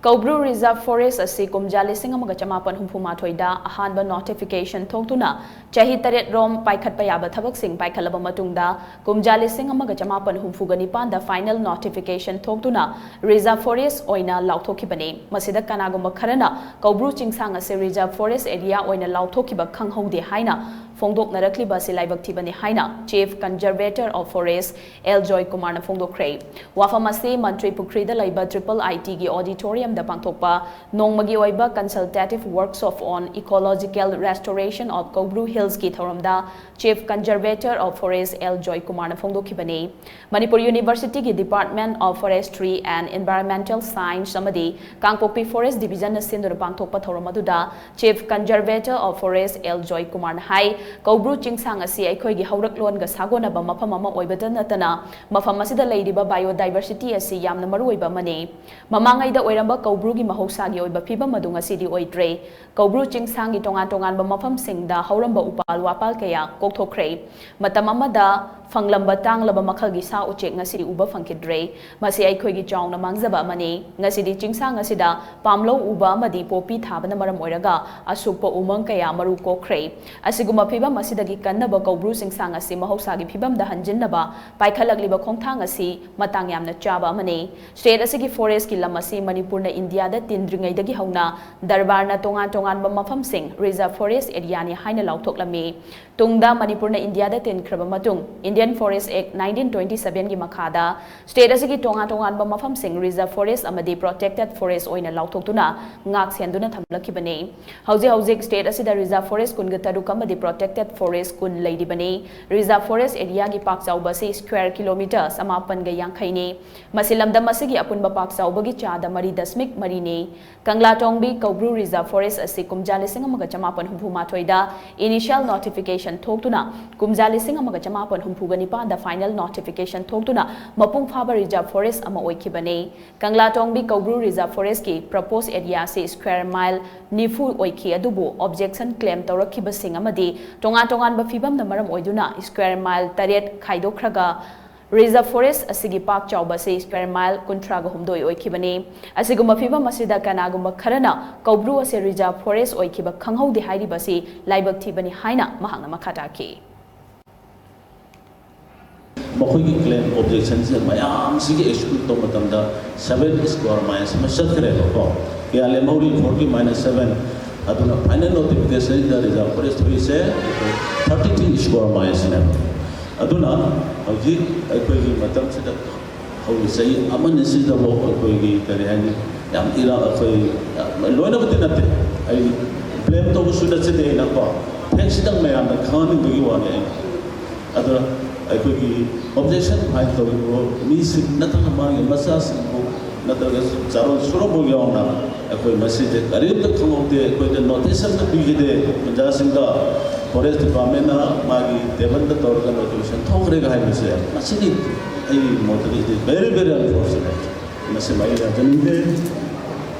Koubru Reserve Forest asi kumja lising amaga chamapan humpumathoida ahanba notification thongtuna chahi taret rom paikhatpa yaba thabak sing paikhalaba matungda kumja lising amaga chamapan humfugani panda final notification thongtuna Reserve Forest Oina Laothokkhiba masida kanagumba kharana Koubru Chingsang asi Reserve Forest area Oina Laothokkhiba Khanghoude haina Phongdoknarakpa Laibak Thibani haina Chief Conservator of Forest Eljoy Kumarna Phongdokre wafamasi Mantri Pukrida Laiba Triple IT gi auditorium da pangthokpa nongmagi oiba consultative workshop on ecological restoration of Koubru Hills ki thoramda Chief Conservator of Forest Eljoy Kumarna Phongdokkhibani Manipuri University ki Department of Forestry and Environmental Science amadi Kangpokpi Forest Division na sindura pangthokpa thoramaduda Chief Conservator of Forest Eljoy Kumarna hai Koubru Chingsang asi aikhoigi hauraklon ga sagonaba mafam ama oibada natana mafam asida leiriba biodiversity asi yamna maruoiba mane mamangaida oiramba Koubru gi mahosagi oiba phibam adu ngasidi oitre Koubru Chingsang gi tongan ba mafam singda hauramba upal wapal kaya kokthokre matam amada fanglamba tanglaba makhalgi sa uchek ngasidi uba fangkidre masi aikhoigi chaungna mangjaba mane ngasidi Chingsang asida pamlo uba amadi popi thabana maram oiraga asukpa umang kaya maru kokre asiguma phibam asidagi kannaba Koubru Chingsang asi mahosagi phibam da hanjinnaba paikhalakliba khongthang asi matang yamna chaba mane state asigi forest ki lamasi Manipur na India da tindringaidagi hauna darbar na tongan ba mafam sing reserve forest area ni haina lauthoklami tungda Manipur na India da tinkraba matung Indian Forest Act 1927 gi makhada state asigi tongan ba mafam sing reserve forest amadi protected forest oina lauthoktuna ngak senduna thamlakhibane hauji state asida reserve forest kunga taruk amadi protected forest kun leidibane reserve forest area gi pak chauba se square kilometer samapan ga yangkhaini masilamda masigi apunba pak chauba gi chada mari dasmik marine Kangla Tongbi Koubru Reserve Forest asi kumja lising amaga chamapan humphumathoida initial notification thoktuna kumja lising amaga chamapan humphuga nipan da final notification thoktuna mapung phaba reserve forest ama oikhibane Kangla Tongbi Koubru Reserve Forest ki proposed area se square mile nifu oikhi adubu objection claim tawrakhiba sing amadi tongan ba phibam na maram oiduna square mile taret khaidokraga Reserve Forest asigi park chauba se square mile kuntraga humdoi oikhibane asiguma phibam asida kanaguma kharana Koubru ase reserve forest oikhiba Khanghoude hairiba se Laibak Thibani haina mahangna makhata ki Makhoi claim objection se mayam sigi exclude to matamda 7 square miles mashat kare ko ya le mauri 40-7 aduna final notification the reserve forest we say 32 square miles na aduna hoji aikoigi matam sida hoji sai aman sida bo aikoigi kare hani yam ira akoi loina bati natte ai blame to suda sida na ko thanks sida mayam na khani bagi wale aduna aikoigi objection hai to bo mi sig natana ma masas bo nataga charo suro bo yauna akoi message kare to Khanghoude akoi the notice na bigide jasinga Forest Department na magi table the torga notification thongre ga hai mase masini ai motali very unfortunate mase mai rajaninde